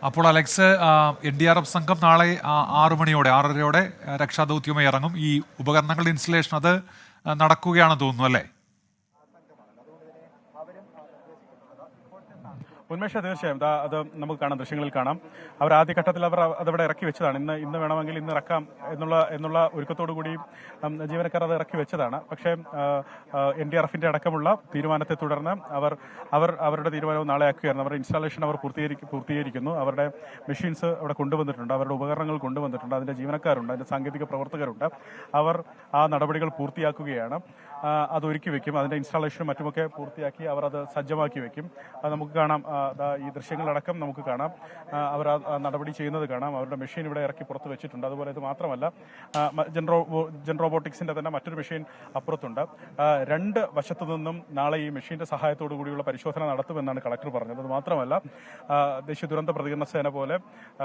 അപ്പോൾ Alex, NDRF സംഘം നാളെ 6 മണിയോടെ 6:30 രക്ഷാദൗത്യമായി ഇറങ്ങും. ഈ ഉപകരണങ്ങളുടെ ഇൻസ്റ്റലേഷൻ അത് നടക്കുകയാണെന്ന് തോന്നുന്നു അല്ലേ? ഉന്മേഷ തീർച്ചയായും അത് നമുക്ക് കാണാം, ദൃശ്യങ്ങളിൽ കാണാം. അവർ ആദ്യഘട്ടത്തിൽ അതവിടെ ഇറക്കി വെച്ചതാണ്. ഇന്ന് വേണമെങ്കിൽ ഇന്ന് ഇറക്കാം എന്നുള്ള ഒരുക്കത്തോടു കൂടി ജീവനക്കാർ അത് ഇറക്കി വെച്ചതാണ്. പക്ഷേ NDRFന്റെ അടക്കമുള്ള തീരുമാനത്തെ തുടർന്ന് അവരുടെ തീരുമാനവും നാളെ ആക്കുകയായിരുന്നു. അവരുടെ ഇൻസ്റ്റാളേഷൻ അവർ പൂർത്തീകരിക്കുന്നു. അവരുടെ മെഷീൻസ് അവിടെ കൊണ്ടുവന്നിട്ടുണ്ട്, അവരുടെ ഉപകരണങ്ങൾ കൊണ്ടുവന്നിട്ടുണ്ട്, അതിന്റെ ജീവനക്കാരുണ്ട്, അതിന്റെ സാങ്കേതിക പ്രവർത്തകരുണ്ട്. അവർ ആ നടപടികൾ പൂർത്തിയാക്കുകയാണ്. അത് ഒരുക്കി വെക്കും. അതിന്റെ ഇൻസ്റ്റാളേഷനും മറ്റുമൊക്കെ പൂർത്തിയാക്കി അവർ അത് സജ്ജമാക്കി വെക്കും. അത് നമുക്ക് കാണാം, ഈ ദൃശ്യങ്ങളടക്കം നമുക്ക് കാണാം. അവർ ആ നടപടി ചെയ്യുന്നത് കാണാം. അവരുടെ മെഷീൻ ഇവിടെ ഇറക്കി പുറത്ത് വെച്ചിട്ടുണ്ട്. അതുപോലെ ഇത് മാത്രമല്ല, ജെൻ റോബോട്ടിക്സിന്റെ തന്നെ മറ്റൊരു മെഷീൻ അപ്പുറത്തുണ്ട്. രണ്ട് വശത്തു നിന്നും നാളെ ഈ മെഷീന്റെ സഹായത്തോടു കൂടിയുള്ള പരിശോധന നടത്തുമെന്നാണ് കളക്ടർ പറഞ്ഞത്. അത് മാത്രമല്ല, ദേശീയ ദുരന്ത പ്രതികരണ സേന പോലെ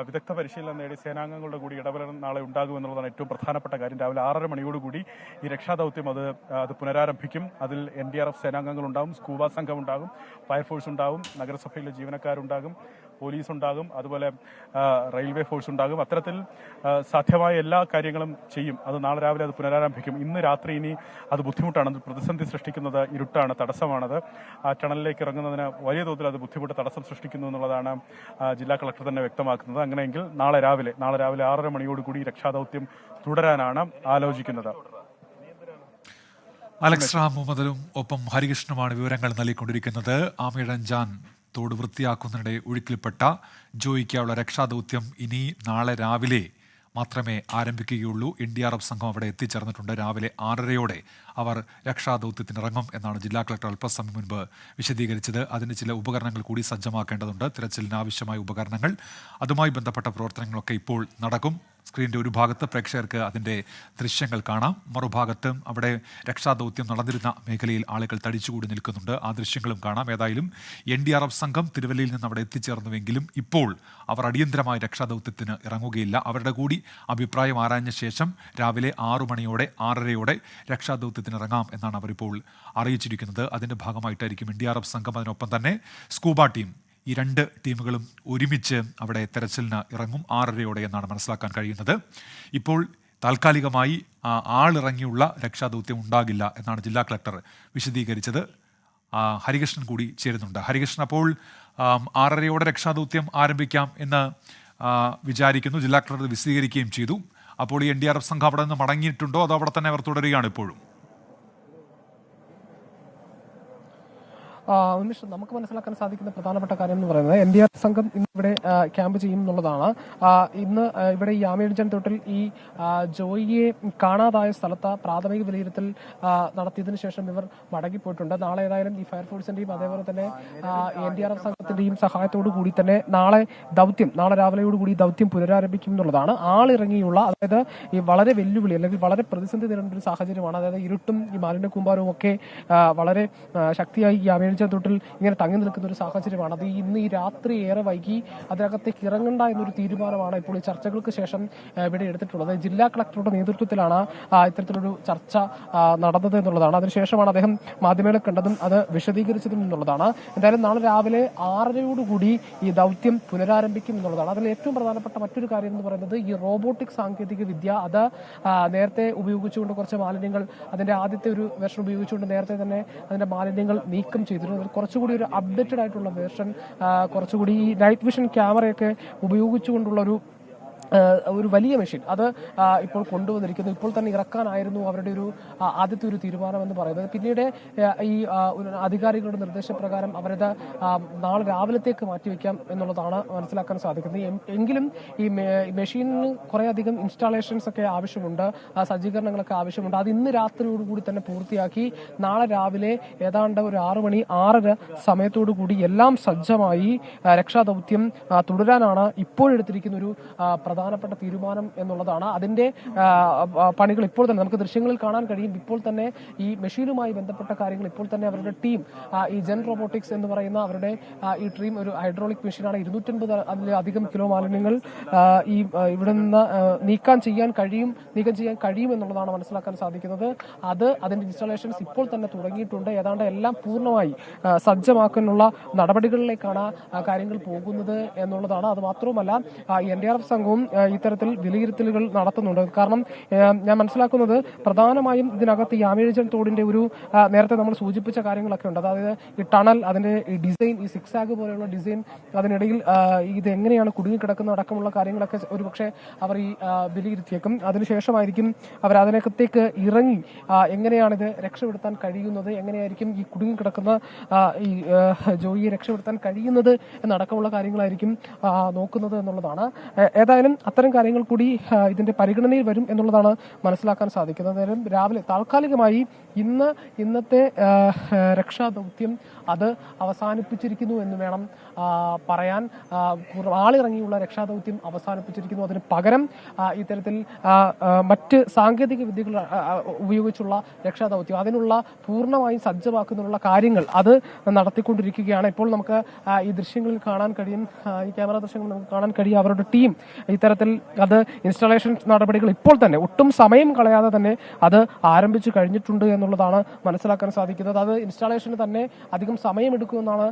വിദഗ്ധ പരിശീലനം നേടി സേനാംഗങ്ങളുടെ കൂടി ഇടപെടൽ നാളെ ഉണ്ടാകുമെന്നുള്ളതാണ് ഏറ്റവും പ്രധാനപ്പെട്ട കാര്യം. രാവിലെ 6:30 മണിയോടുകൂടി ഈ രക്ഷാദൌത്യം അത് പുനരാരംഭിക്കും. അതിൽ NDRF സേനാംഗങ്ങൾ ഉണ്ടാകും, സ്കൂബ സംഘം ഉണ്ടാകും, ഫയർഫോഴ്സ് ഉണ്ടാകും, നഗരസഭയിലെ ജീവനക്കാരുണ്ടാകും, പോലീസ് ഉണ്ടാകും, അതുപോലെ റെയിൽവേ ഫോഴ്സ് ഉണ്ടാകും. അത്തരത്തിൽ സാധ്യമായ എല്ലാ കാര്യങ്ങളും ചെയ്യും. അത് നാളെ രാവിലെ അത് പുനരാരംഭിക്കും. ഇന്ന് രാത്രി ഇനി അത് ബുദ്ധിമുട്ടാണ്, അത് പ്രതിസന്ധി സൃഷ്ടിക്കുന്നത് ഇരുട്ടാണ്, തടസ്സമാണത്. ആ ടണലിലേക്ക് ഇറങ്ങുന്നതിന് വലിയ തോതിൽ അത് ബുദ്ധിമുട്ട് തടസ്സം സൃഷ്ടിക്കുന്നു എന്നുള്ളതാണ് ജില്ലാ കളക്ടർ തന്നെ വ്യക്തമാക്കുന്നത്. അങ്ങനെയെങ്കിൽ നാളെ രാവിലെ 6:30 മണിയോടുകൂടി രക്ഷാദൌത്യം തുടരാനാണ് ആലോചിക്കുന്നത്. അലക്സ് റാം മുഹമ്മദും ഒപ്പം ഹരികൃഷ്ണനുമാണ് വിവരങ്ങൾ നൽകിക്കൊണ്ടിരിക്കുന്നത്. ആമിഴഞ്ചാൻ തോട് വൃത്തിയാക്കുന്നതിനിടെ ഒഴുക്കിൽപ്പെട്ട ജോയിക്കായുള്ള രക്ഷാദൗത്യം ഇനി നാളെ രാവിലെ മാത്രമേ ആരംഭിക്കുകയുള്ളൂ. NDRF സംഘം അവിടെ എത്തിച്ചേർന്നിട്ടുണ്ട്. രാവിലെ 6:30 അവർ രക്ഷാദൗത്യത്തിനിറങ്ങും എന്നാണ് ജില്ലാ കളക്ടർ അല്പസമയം മുൻപ് വിശദീകരിച്ചത്. അതിന് ചില ഉപകരണങ്ങൾ കൂടി സജ്ജമാക്കേണ്ടതുണ്ട്. തിരച്ചിലിന് ആവശ്യമായ ഉപകരണങ്ങൾ, അതുമായി ബന്ധപ്പെട്ട പ്രവർത്തനങ്ങളൊക്കെ ഇപ്പോൾ നടക്കും. സ്ക്രീനിൻ്റെ ഒരു ഭാഗത്ത് പ്രേക്ഷകർക്ക് അതിൻ്റെ ദൃശ്യങ്ങൾ കാണാം. മറുഭാഗത്തും അവിടെ രക്ഷാദൗത്യം നടന്നിരുന്ന മേഖലയിൽ ആളുകൾ തടിച്ചുകൂടി നിൽക്കുന്നുണ്ട്. ആ ദൃശ്യങ്ങളും കാണാം. ഏതായാലും NDRF സംഘം തിരുവല്ലയിൽ നിന്ന് അവിടെ എത്തിച്ചേർന്നുവെങ്കിലും ഇപ്പോൾ അവർ അടിയന്തരമായ രക്ഷാദൗത്യത്തിന് ഇറങ്ങുകയില്ല. അവരുടെ കൂടി അഭിപ്രായം ആരാഞ്ഞ ശേഷം രാവിലെ 6 മണിയോടെ 6:30 രക്ഷാദൗത്യത്തിന് ഇറങ്ങാം എന്നാണ് അവരിപ്പോൾ അറിയിച്ചിരിക്കുന്നത്. അതിൻ്റെ ഭാഗമായിട്ടായിരിക്കും NDRF സംഘം. അതിനൊപ്പം തന്നെ സ്കൂബ ടീം, ഈ രണ്ട് ടീമുകളും ഒരുമിച്ച് അവിടെ തെരച്ചിലിന് ഇറങ്ങും 6:30 എന്നാണ് മനസ്സിലാക്കാൻ കഴിയുന്നത്. ഇപ്പോൾ താൽക്കാലികമായി ആളിറങ്ങിയുള്ള രക്ഷാദൗത്യം ഉണ്ടാകില്ല എന്നാണ് ജില്ലാ കളക്ടർ വിശദീകരിച്ചത്. ഹരികൃഷ്ണൻ കൂടി ചേരുന്നുണ്ട്. ഹരികൃഷ്ണൻ, അപ്പോൾ 6:30 രക്ഷാദൗത്യം ആരംഭിക്കാം എന്ന് വിചാരിക്കുന്നു. ജില്ലാ കളക്ടർ വിശദീകരിക്കുകയും ചെയ്തു. അപ്പോൾ ഈ NDRF സംഘം അവിടെ നിന്ന് മടങ്ങിയിട്ടുണ്ടോ അതോ അവിടെ തന്നെ അവർ തുടരുകയാണ് ഇപ്പോഴും? ഉന്മേഷ്, നമുക്ക് മനസ്സിലാക്കാൻ സാധിക്കുന്ന പ്രധാനപ്പെട്ട കാര്യം എന്ന് പറയുന്നത് NDRF സംഘം ഇന്ന് ഇവിടെ ക്യാമ്പ് ചെയ്യും എന്നുള്ളതാണ്. ഇന്ന് ഇവിടെ ഈ ആമിഴഞ്ചാൻ തോട്ടിൽ ഈ ജോയിയെ കാണാതായ സ്ഥലത്ത് പ്രാഥമിക വിലയിരുത്തൽ നടത്തിയതിനു ശേഷം ഇവർ മടങ്ങിപ്പോയിട്ടുണ്ട്. നാളെ ഏതായാലും ഈ ഫയർഫോഴ്സിന്റെയും അതേപോലെ തന്നെ NDRF സംഘത്തിന്റെയും സഹായത്തോടു കൂടി തന്നെ നാളെ രാവിലെയോടുകൂടി ദൗത്യം പുനരാരംഭിക്കും എന്നുള്ളതാണ്. ആളിറങ്ങിയുള്ള, അതായത് ഈ വളരെ വെല്ലുവിളി അല്ലെങ്കിൽ വളരെ പ്രതിസന്ധി നേരിടുന്ന ഒരു സാഹചര്യമാണ്. അതായത് ഇരുട്ടും ഈ മാലിന്യ കൂമ്പാരവും ഒക്കെ വളരെ ശക്തിയായി ഈ ആമിഴഞ്ചാൻ തോട്ടിൽ ഇങ്ങനെ തങ്ങി നിൽക്കുന്ന ഒരു സാഹചര്യമാണ്. അത് ഇന്ന് ഈ രാത്രി ഏറെ വൈകി അതിനകത്തേക്ക് ഇറങ്ങണ്ട എന്നൊരു തീരുമാനമാണ് ഇപ്പോൾ ഈ ചർച്ചകൾക്ക് ശേഷം ഇവിടെ എടുത്തിട്ടുള്ളത്. ജില്ലാ കളക്ടറുടെ നേതൃത്വത്തിലാണ് ഇത്തരത്തിലൊരു ചർച്ച നടന്നത് എന്നുള്ളതാണ്. അതിനുശേഷമാണ് അദ്ദേഹം മാധ്യമങ്ങളെ കണ്ടതും അത് വിശദീകരിച്ചതും എന്നുള്ളതാണ്. എന്തായാലും നാളെ രാവിലെ 6:30 ഈ ദൗത്യം പുനരാരംഭിക്കും എന്നുള്ളതാണ്. അതിൽ ഏറ്റവും പ്രധാനപ്പെട്ട മറ്റൊരു കാര്യം എന്ന് പറയുന്നത് ഈ റോബോട്ടിക് സാങ്കേതിക വിദ്യ, അത് നേരത്തെ ഉപയോഗിച്ചുകൊണ്ട് കുറച്ച് മാലിന്യങ്ങൾ, അതിന്റെ ആദ്യത്തെ ഒരു വേർഷൻ ഉപയോഗിച്ചുകൊണ്ട് നേരത്തെ തന്നെ അതിന്റെ മാലിന്യങ്ങൾ നീക്കം ചെയ്തിരുന്നു. കുറച്ചുകൂടി ഒരു അപ്ഡേറ്റഡ് ആയിട്ടുള്ള വേർഷൻ, കുറച്ചുകൂടി ഈ നൈറ്റ് വിഷൻ ക്യാമറയൊക്കെ ഉപയോഗിച്ചുകൊണ്ടുള്ള ഒരു വലിയ മെഷീൻ അത് ഇപ്പോൾ കൊണ്ടുവന്നിരിക്കുന്നു. ഇപ്പോൾ തന്നെ ഇറക്കാനായിരുന്നു അവരുടെ ആദ്യത്തെ ഒരു തീരുമാനമെന്ന് പറയുന്നത്. പിന്നീട് ഈ അധികാരികളുടെ നിർദ്ദേശപ്രകാരം അവരത് നാളെ രാവിലത്തേക്ക് മാറ്റിവെക്കാം എന്നുള്ളതാണ് മനസ്സിലാക്കാൻ സാധിക്കുന്നത്. എങ്കിലും ഈ മെഷീനിന് കുറേയധികം ഇൻസ്റ്റാളേഷൻസ് ഒക്കെ ആവശ്യമുണ്ട്, സജ്ജീകരണങ്ങളൊക്കെ ആവശ്യമുണ്ട്. അത് ഇന്ന് രാത്രിയോടുകൂടി തന്നെ പൂർത്തിയാക്കി നാളെ രാവിലെ ഏതാണ്ട് ഒരു 6 മണി 6:30 സമയത്തോടു കൂടി എല്ലാം സജ്ജമായി രക്ഷാദൗത്യം തുടരാനാണ് ഇപ്പോഴെടുത്തിരിക്കുന്ന ഒരു പ്രധാന പ്രധാനപ്പെട്ട തീരുമാനം എന്നുള്ളതാണ്. അതിന്റെ പണികൾ ഇപ്പോൾ തന്നെ നമുക്ക് ദൃശ്യങ്ങളിൽ കാണാൻ കഴിയും. ഇപ്പോൾ തന്നെ ഈ മെഷീനുമായി ബന്ധപ്പെട്ട കാര്യങ്ങൾ ഇപ്പോൾ തന്നെ അവരുടെ ടീം ഈ ജെൻ റോബോട്ടിക്സ് എന്ന് പറയുന്ന അവരുടെ ഈ ടീം ഒരു ഹൈഡ്രോളിക് മെഷീനാണ് 250 അതിലധികം കിലോ മാലിന്യങ്ങൾ ഈ ഇവിടെ നിന്ന് നീക്കം ചെയ്യാൻ കഴിയും എന്നുള്ളതാണ് മനസ്സിലാക്കാൻ സാധിക്കുന്നത്. അതിന്റെ ഇൻസ്റ്റാളേഷൻസ് ഇപ്പോൾ തന്നെ തുടങ്ങിയിട്ടുണ്ട്. ഏതാണ്ട് എല്ലാം പൂർണ്ണമായി സജ്ജമാക്കാനുള്ള നടപടികളിലേക്കാണ് കാര്യങ്ങൾ പോകുന്നത് എന്നുള്ളതാണ്. അത് മാത്രവുമല്ല NDRF സംഘവും ഇത്തരത്തിൽ വിലയിരുത്തലുകൾ നടത്തുന്നുണ്ട്. കാരണം ഞാൻ മനസ്സിലാക്കുന്നത് പ്രധാനമായും ഇതിനകത്ത് ഈ ആമേഴഞ്ചൻ തോടിന്റെ ഒരു നേരത്തെ നമ്മൾ സൂചിപ്പിച്ച കാര്യങ്ങളൊക്കെ ഉണ്ട്. അതായത് ഈ ടണൽ, അതിന്റെ ഈ ഡിസൈൻ, ഈ സിക്സാഗ് പോലെയുള്ള ഡിസൈൻ, അതിനിടയിൽ ഇത് എങ്ങനെയാണ് കുടുങ്ങിക്കിടക്കുന്ന അടക്കമുള്ള കാര്യങ്ങളൊക്കെ ഒരുപക്ഷെ അവർ ഈ വിലയിരുത്തിയേക്കും. അതിനുശേഷമായിരിക്കും അവർ അതിനകത്തേക്ക് ഇറങ്ങി എങ്ങനെയാണിത് രക്ഷപ്പെടുത്താൻ കഴിയുന്നത്, എങ്ങനെയായിരിക്കും ഈ കുടുങ്ങിക്കിടക്കുന്ന ഈ ജോയിയെ രക്ഷപ്പെടുത്താൻ കഴിയുന്നത് എന്നടക്കമുള്ള കാര്യങ്ങളായിരിക്കും നോക്കുന്നത് എന്നുള്ളതാണ്. ഏതായാലും അത്തരം കാര്യങ്ങൾ കൂടി ഇതിന്റെ പരിഗണനയിൽ വരും എന്നുള്ളതാണ് മനസ്സിലാക്കാൻ സാധിക്കുന്നത്. രാവിലെ താൽക്കാലികമായി ഇന്നത്തെ രക്ഷാദൗത്യം അത് അവസാനിപ്പിച്ചിരിക്കുന്നു എന്ന് വേണം പറയാൻ. ആളിറങ്ങിയുള്ള രക്ഷാദൗത്യം അവസാനിപ്പിച്ചിരിക്കുന്നു. അതിന് പകരം ഇത്തരത്തിൽ മറ്റ് സാങ്കേതിക വിദ്യകൾ ഉപയോഗിച്ചുള്ള രക്ഷാദൗത്യം അതിനുള്ള പൂർണ്ണമായും സജ്ജമാക്കുന്നതിനുള്ള കാര്യങ്ങൾ അത് നടത്തിക്കൊണ്ടിരിക്കുകയാണ്. ഇപ്പോൾ നമുക്ക് ഈ ദൃശ്യങ്ങളിൽ കാണാൻ കഴിയും, ഈ ക്യാമറ ദൃശ്യങ്ങൾ നമുക്ക് കാണാൻ കഴിയും. അവരുടെ ടീം ഇത്തരത്തിൽ അത് ഇൻസ്റ്റാളേഷൻ നടപടികൾ ഇപ്പോൾ തന്നെ ഒട്ടും സമയം കളയാതെ തന്നെ അത് ആരംഭിച്ചു കഴിഞ്ഞിട്ടുണ്ട് എന്നുള്ളതാണ് മനസ്സിലാക്കാൻ സാധിക്കുന്നത്. അത് ഇൻസ്റ്റാളേഷന് തന്നെ അധികം സമയമെടുക്കുമെന്നാണ്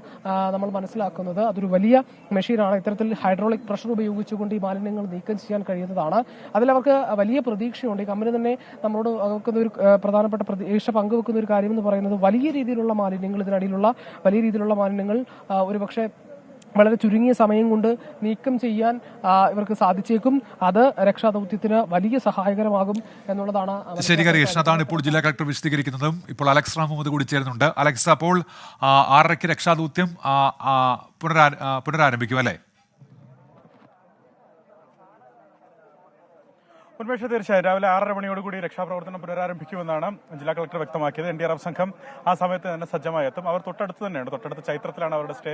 നമ്മൾ മനസ്സിലാക്കുന്നത്. അതൊരു വലിയ മെഷീനാണ്. ഇത്തരത്തിൽ ഹൈഡ്രോളിക് പ്രഷർ ഉപയോഗിച്ചുകൊണ്ട് ഈ മാലിന്യങ്ങൾ നീക്കം ചെയ്യാൻ കഴിയുന്നതാണ്. അതിലവർക്ക് വലിയ പ്രതീക്ഷയുണ്ട്. ഈ കമ്പനി തന്നെ നമ്മളോട് ഒരു പ്രധാനപ്പെട്ട പ്രതീക്ഷ പങ്കുവെക്കുന്ന ഒരു കാര്യം എന്ന് പറയുന്നത് വലിയ രീതിയിലുള്ള മാലിന്യങ്ങൾ, ഇതിനടിയിലുള്ള വലിയ രീതിയിലുള്ള മാലിന്യങ്ങൾ ഒരുപക്ഷെ വളരെ ചുരുങ്ങിയ സമയം കൊണ്ട് നീക്കം ചെയ്യാൻ ഇവർക്ക് സാധിച്ചേക്കും. അത് രക്ഷാദൗത്യത്തിന് വലിയ സഹായകരമാകും എന്നുള്ളതാണ്. ശരി ഹരീഷ്, അതാണ് ഇപ്പോൾ ജില്ലാ കളക്ടർ വിശദീകരിക്കുന്നതും. ഇപ്പോൾ അലക്സ് റാം മുഹമ്മദ് കൂടി ചേരുന്നുണ്ട്. അലക്സ്, അപ്പോൾ 6:30 രക്ഷാദൗത്യം പുനരാരംഭിക്കും അല്ലേ? ഉന്മേഷ, തീർച്ചയായും രാവിലെ 6:30 മണിയോടുകൂടി രക്ഷാപ്രവർത്തനം പുനരാരംഭിക്കുമെന്നാണ് ജില്ലാ കളക്ടർ വ്യക്തമാക്കിയത്. NDRF സംഘം ആ സമയത്ത് തന്നെ സജ്ജമായി എത്തും. അവർ തൊട്ടടുത്ത് തന്നെയാണ്, തൊട്ടടുത്ത് ചൈത്രത്തിലാണ് അവരുടെ സ്റ്റേ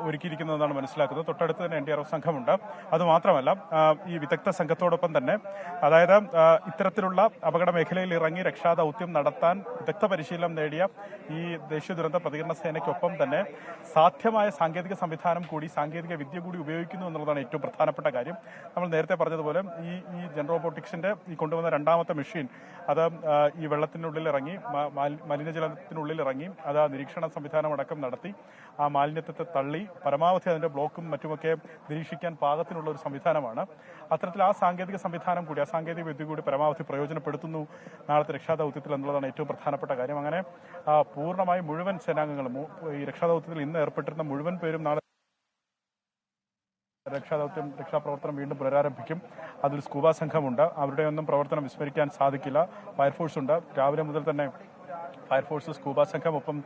ഒരുക്കിയിരിക്കുന്നതെന്നാണ് മനസ്സിലാക്കുന്നത്. തൊട്ടടുത്ത് തന്നെ NDRF സംഘമുണ്ട്. അതുമാത്രമല്ല ഈ വിദഗ്ധ സംഘത്തോടൊപ്പം തന്നെ, അതായത് ഇത്തരത്തിലുള്ള അപകട മേഖലയിൽ ഇറങ്ങി രക്ഷാദൗത്യം നടത്താൻ വിദഗ്ധ പരിശീലനം നേടിയ ഈ ദേശീയ ദുരന്ത പ്രതികരണ സേനയ്ക്കൊപ്പം തന്നെ സാധ്യമായ സാങ്കേതിക സംവിധാനം കൂടി, സാങ്കേതിക വിദ്യ കൂടി ഉപയോഗിക്കുന്നു എന്നുള്ളതാണ് ഏറ്റവും പ്രധാനപ്പെട്ട കാര്യം. നമ്മൾ നേരത്തെ പറഞ്ഞതുപോലെ ഈ ജെൻ റോബോട്ടിക്സിന്റെ ഈ കൊണ്ടുവന്ന രണ്ടാമത്തെ മെഷീൻ അത് ഈ വെള്ളത്തിനുള്ളിൽ ഇറങ്ങി, മലിനജലത്തിനുള്ളിൽ ഇറങ്ങി, അത് നിരീക്ഷണ സംവിധാനം അടക്കം നടത്തി ആ മാലിന്യത്തെ തള്ളി പരമാവധി അതിന്റെ ബ്ലോക്കും മറ്റുമൊക്കെ നിരീക്ഷിക്കാൻ പാകത്തിനുള്ള ഒരു സംവിധാനമാണ്. അത്തരത്തിൽ ആ സാങ്കേതിക സംവിധാനം കൂടി, ആ സാങ്കേതിക വിദ്യ കൂടി പരമാവധി പ്രയോജനപ്പെടുത്തുന്നു നാളത്തെ രക്ഷാദൗത്യത്തിൽ എന്നുള്ളതാണ് ഏറ്റവും പ്രധാനപ്പെട്ട കാര്യം. അങ്ങനെ പൂർണ്ണമായും മുഴുവൻ സേനാംഗങ്ങളും ഈ രക്ഷാദൗത്യത്തിൽ ഇന്ന് ഏർപ്പെട്ടിരുന്ന മുഴുവൻ പേരും നാളെ രക്ഷാപ്രവർത്തനം വീണ്ടും പുനരാരംഭിക്കും. അതിൽ സ്കൂബ സംഘമുണ്ട്. അവരുടെ ഒന്നും പ്രവർത്തനം വിസ്മരിക്കാൻ സാധിക്കില്ല. ഫയർഫോഴ്സ് ഉണ്ട്. രാവിലെ മുതൽ തന്നെ ഫയർഫോഴ്സ്, സ്കൂബ സംഘം, ഒപ്പം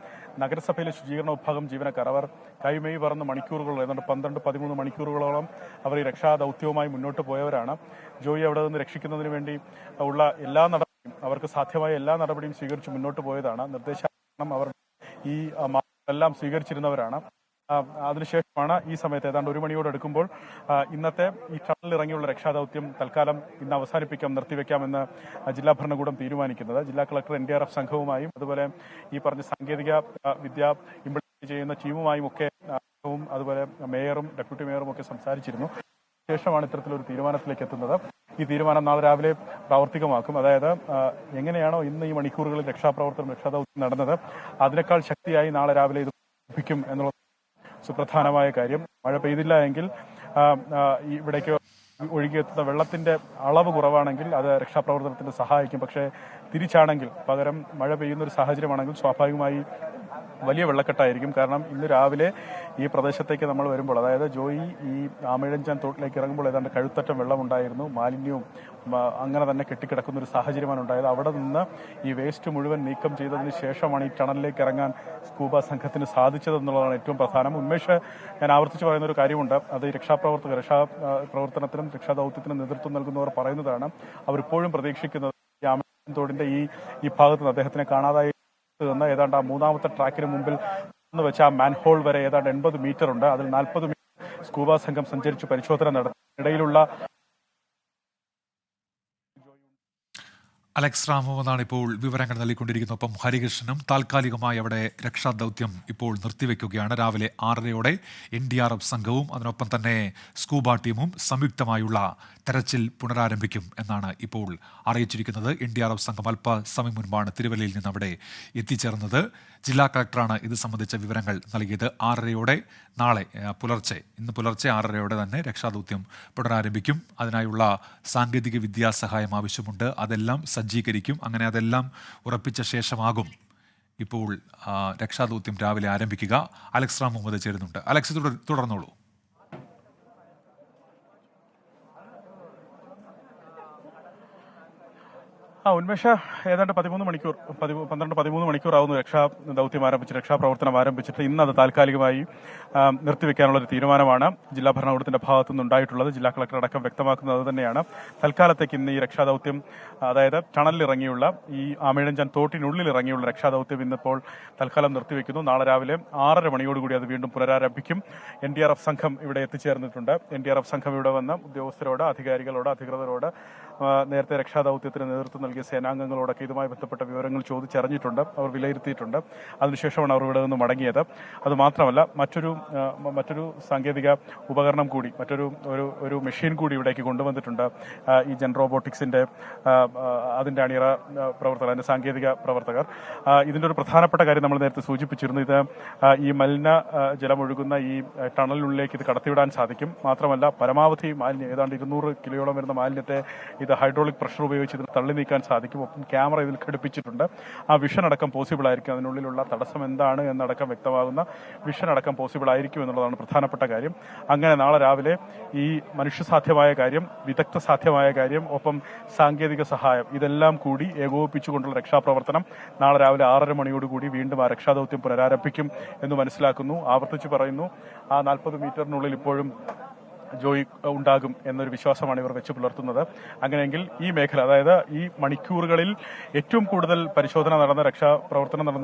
നഗരസഭയിലെ ശുചീകരണ വിഭാഗം ജീവനക്കാർ, അവർ കൈമെയ് പറന്ന് മണിക്കൂറുകൾ, ഏതാണ്ട് 12-13 മണിക്കൂറുകളോളം അവർ ഈ രക്ഷാദൗത്യവുമായി മുന്നോട്ട് പോയവരാണ്. ജോയി അവിടെ നിന്ന് രക്ഷിക്കുന്നതിന് വേണ്ടി ഉള്ള എല്ലാ നടപടിയും, അവർക്ക് സാധ്യമായ എല്ലാ നടപടിയും സ്വീകരിച്ച് മുന്നോട്ട് പോയതാണ്. നിർദ്ദേശം അവർ ഈ എല്ലാം സ്വീകരിച്ചിരുന്നവരാണ്. അതിനുശേഷമാണ് ഈ സമയത്ത് ഏതാണ്ട് 1 മണിയോട് എടുക്കുമ്പോൾ ഇന്നത്തെ ഈ ടണലിൽ ഇറങ്ങിയുള്ള രക്ഷാദൗത്യം തൽക്കാലം ഇന്ന് അവസാനിപ്പിക്കാം, നിർത്തിവെക്കാമെന്ന് ജില്ലാ ഭരണകൂടം തീരുമാനിക്കുന്നത്. ജില്ലാ കളക്ടർ NDRF സംഘവുമായും അതുപോലെ ഈ പറഞ്ഞ സാങ്കേതിക വിദ്യ ഇംപ്ലിമെന്റ് ചെയ്യുന്ന ടീമുമായും ഒക്കെ അതുപോലെ മേയറും ഡെപ്യൂട്ടി മേയറും ഒക്കെ സംസാരിച്ചിരുന്നു. ശേഷമാണ് ഇത്തരത്തിലൊരു തീരുമാനത്തിലേക്ക് എത്തുന്നത്. ഈ തീരുമാനം നാളെ രാവിലെ പ്രാവർത്തികമാക്കും. അതായത് എങ്ങനെയാണോ ഇന്ന് ഈ മണിക്കൂറുകളിൽ രക്ഷാദൗത്യം നടന്നത്, അതിനേക്കാൾ ശക്തിയായി നാളെ രാവിലെ ഇത് ലഭിക്കും എന്നുള്ള സുപ്രധാനമായ കാര്യം. മഴ പെയ്തില്ല എങ്കിൽ ഇവിടേക്ക് ഒഴുകിയെത്തുന്ന വെള്ളത്തിന്റെ അളവ് കുറവാണെങ്കിൽ അത് രക്ഷാപ്രവർത്തനത്തിന് സഹായിക്കും. പക്ഷേ തിരിച്ചാണെങ്കിൽ, പകരം മഴ പെയ്യുന്ന ഒരു സാഹചര്യമാണെങ്കിൽ സ്വാഭാവികമായി വലിയ വെള്ളക്കെട്ടായിരിക്കും. കാരണം ഇന്ന് രാവിലെ ഈ പ്രദേശത്തേക്ക് നമ്മൾ വരുമ്പോൾ, അതായത് ജോയി ഈ ആമേഴഞ്ചാൻ തോട്ടിലേക്ക് ഇറങ്ങുമ്പോൾ ഏതാണ്ട് കഴുത്തറ്റം വെള്ളമുണ്ടായിരുന്നു. മാലിന്യവും അങ്ങനെ തന്നെ കെട്ടിക്കിടക്കുന്ന ഒരു സാഹചര്യമാണ് ഉണ്ടായത്. അവിടെ നിന്ന് ഈ വേസ്റ്റ് മുഴുവൻ നീക്കം ചെയ്തതിന് ശേഷമാണ് ഈ ടണലിലേക്ക് ഇറങ്ങാൻ സ്കൂബ സംഘത്തിന് സാധിച്ചതെന്നുള്ളതാണ് ഏറ്റവും പ്രധാനം. ഉന്മേഷ്, ഞാൻ ആവർത്തിച്ച് പറയുന്ന ഒരു കാര്യമുണ്ട്. അത് ഈ രക്ഷാപ്രവർത്തനത്തിനും രക്ഷാദൗത്യത്തിനും നേതൃത്വം നൽകുന്നവർ പറയുന്നതാണ്. അവരിപ്പോഴും പ്രതീക്ഷിക്കുന്നത് ഈ ആമേഴഞ്ചാൻ തോടിന്റെ ഈ ഭാഗത്ത് നിന്ന് അദ്ദേഹത്തിനെ കാണാതായി ഏതാണ്ട് ആ 3ാമത്തെ ട്രാക്കിന് മുമ്പിൽ വെച്ച ആ മാൻഹോൾ വരെ ഏതാണ്ട് 80 മീറ്റർ ഉണ്ട്. അതിൽ 40 മീറ്റർ സ്കൂബ സംഘം സഞ്ചരിച്ച് പരിശോധന നടത്തി. ഇടയിലുള്ള അലക്സ് റാമുവെന്നാണ് ഇപ്പോൾ വിവരങ്ങൾ നൽകിക്കൊണ്ടിരിക്കുന്നത്. ഒപ്പം ഹരികൃഷ്ണനും താൽക്കാലികമായി അവിടെ രക്ഷാദൗത്യം ഇപ്പോൾ നിർത്തിവെക്കുകയാണ്. രാവിലെ 6:30 NDRF സംഘവും അതിനൊപ്പം തന്നെ സ്കൂബ ടീമും സംയുക്തമായുള്ള തെരച്ചിൽ പുനരാരംഭിക്കും എന്നാണ് ഇപ്പോൾ അറിയിച്ചിരിക്കുന്നത്. NDRF സംഘം അല്പസമയം മുൻപാണ് തിരുവല്ലയിൽ നിന്ന് അവിടെ എത്തിച്ചേർന്നത്. ജില്ലാ കളക്ടറാണ് ഇത് സംബന്ധിച്ച വിവരങ്ങൾ നൽകിയത്. 6:30 നാളെ ഇന്ന് പുലർച്ചെ 6:30 തന്നെ രക്ഷാദൗത്യം പുനരാരംഭിക്കും. അതിനായുള്ള സാങ്കേതിക വിദ്യാ സഹായം ആവശ്യമുണ്ട്. അതെല്ലാം സജ്ജീകരിക്കും. അങ്ങനെ അതെല്ലാം ഉറപ്പിച്ച ശേഷമാകും ഇപ്പോൾ രക്ഷാദൗത്യം രാവിലെ ആരംഭിക്കുക. അലക്സ് റാം മുഹമ്മദ് ചേരുന്നുണ്ട്. അലക്സ്, തുടർന്നോളൂ. ഉന്മേഷ, ഏതാണ്ട് 12-13 മണിക്കൂറാവുന്നു രക്ഷാപ്രവർത്തനം ആരംഭിച്ചിട്ട്. ഇന്ന് അത് താൽക്കാലികമായി നിർത്തിവെക്കാനുള്ള ഒരു തീരുമാനമാണ് ജില്ലാ ഭരണകൂടത്തിന്റെ ഭാഗത്തു നിന്നുണ്ടായിട്ടുള്ളത്. ജില്ലാ കളക്ടർ അടക്കം വ്യക്തമാക്കുന്നത് തന്നെയാണ്. തൽക്കാലത്തേക്ക് ഇന്ന് ഈ രക്ഷാദൗത്യം, അതായത് ടണലിലിറങ്ങിയുള്ള ഈ ആമയിഴഞ്ചാൻ തോട്ടിനുള്ളിൽ ഇറങ്ങിയുള്ള രക്ഷാദൗത്യം ഇന്നിപ്പോൾ തൽക്കാലം നിർത്തിവെക്കുന്നു. നാളെ രാവിലെ 6:30 മണിയോടുകൂടി അത് വീണ്ടും പുനരാരംഭിക്കും. NDRF സംഘം ഇവിടെ എത്തിച്ചേർന്നിട്ടുണ്ട്. NDRF സംഘം ഇവിടെ വന്ന് ഉദ്യോഗസ്ഥരോട്, അധികൃതരോട് നേരത്തെ രക്ഷാദൗത്യത്തിന് നേതൃത്വം നൽകിയ സേനാംഗങ്ങളോടൊക്കെ ഇതുമായി ബന്ധപ്പെട്ട വിവരങ്ങൾ ചോദിച്ചറിഞ്ഞിട്ടുണ്ട്. അവർ വിലയിരുത്തിയിട്ടുണ്ട്. അതിനുശേഷമാണ് അവർ ഇവിടെ നിന്ന് മടങ്ങിയത്. അതുമാത്രമല്ല, മറ്റൊരു സാങ്കേതിക ഉപകരണം കൂടി, ഒരു മെഷീൻ കൂടി ഇവിടേക്ക് കൊണ്ടുവന്നിട്ടുണ്ട്. ഈ ജെൻ റോബോട്ടിക്സിന്റെ അതിന്റെ അണിയറ പ്രവർത്തകർ, അതിന്റെ സാങ്കേതിക പ്രവർത്തകർ. ഇതിന്റെ ഒരു പ്രധാനപ്പെട്ട കാര്യം നമ്മൾ നേരത്തെ സൂചിപ്പിച്ചിരുന്നു. ഇത് ഈ മലിന ജലമൊഴുകുന്ന ഈ ടണലിനുള്ളിലേക്ക് ഇത് കടത്തിവിടാൻ സാധിക്കും. മാത്രമല്ല, പരമാവധി മാലിന്യം, ഏതാണ്ട് 200 കിലോയോളം വരുന്ന മാലിന്യത്തെ ഇത് ഹൈഡ്രോളിക് പ്രഷർ ഉപയോഗിച്ച് ഇതിന് തള്ളി നീക്കാൻ സാധിക്കും. ഒപ്പം ക്യാമറ ഇതിൽ ഘടിപ്പിച്ചിട്ടുണ്ട്. ആ വിഷൻ അടക്കം പോസിബിൾ ആയിരിക്കും. അതിനുള്ളിലുള്ള തടസ്സം എന്താണ് എന്നടക്കം വ്യക്തമാകുന്ന വിഷൻ അടക്കം പോസിബിൾ ആയിരിക്കും എന്നുള്ളതാണ് പ്രധാനപ്പെട്ട കാര്യം. അങ്ങനെ നാളെ രാവിലെ ഈ മനുഷ്യസാധ്യമായ കാര്യം, വിദഗ്ധ സാധ്യമായ കാര്യം, ഒപ്പം സാങ്കേതിക സഹായം, ഇതെല്ലാം കൂടി ഏകോപിപ്പിച്ചുകൊണ്ടുള്ള രക്ഷാപ്രവർത്തനം നാളെ രാവിലെ 6:30 മണിയോടുകൂടി വീണ്ടും ആ രക്ഷാദൗത്യം പുനരാരംഭിക്കും എന്ന് മനസ്സിലാക്കുന്നു. ആവർത്തിച്ച് പറയുന്നു, ആ 40 മീറ്ററിനുള്ളിൽ ഇപ്പോഴും ജോയി ഉണ്ടാകും എന്നൊരു വിശ്വാസമാണ് ഇവർ വെച്ച് പുലർത്തുന്നത്. അങ്ങനെയെങ്കിൽ ഈ മേഖല, അതായത് ഈ മണിക്കൂറുകളിൽ ഏറ്റവും കൂടുതൽ പരിശോധന നടന്ന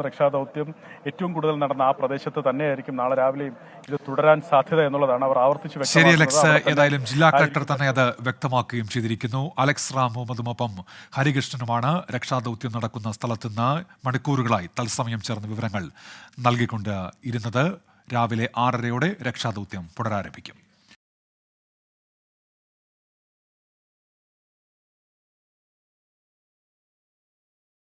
രക്ഷാദൗത്യം ഏറ്റവും കൂടുതൽ നടന്ന ആ പ്രദേശത്ത് തന്നെയായിരിക്കും നാളെ രാവിലെയും ഇത് തുടരാൻ സാധ്യത എന്നുള്ളതാണ് അവർ ആവർത്തിച്ച് ശരി അലക്സ്, ഏതായാലും ജില്ലാ കളക്ടർ തന്നെ അത് വ്യക്തമാക്കുകയും ചെയ്തിരിക്കുന്നു. അലക്സ് റാം മുഹമ്മദുമൊപ്പം ഹരികൃഷ്ണനുമാണ് രക്ഷാദൗത്യം നടക്കുന്ന സ്ഥലത്ത് നിന്ന് മണിക്കൂറുകളായി തത്സമയം ചേർന്ന വിവരങ്ങൾ നൽകിക്കൊണ്ട് ഇരുന്നത്. രാവിലെ 6:30 രക്ഷാദൗത്യം പുനരാരംഭിക്കും.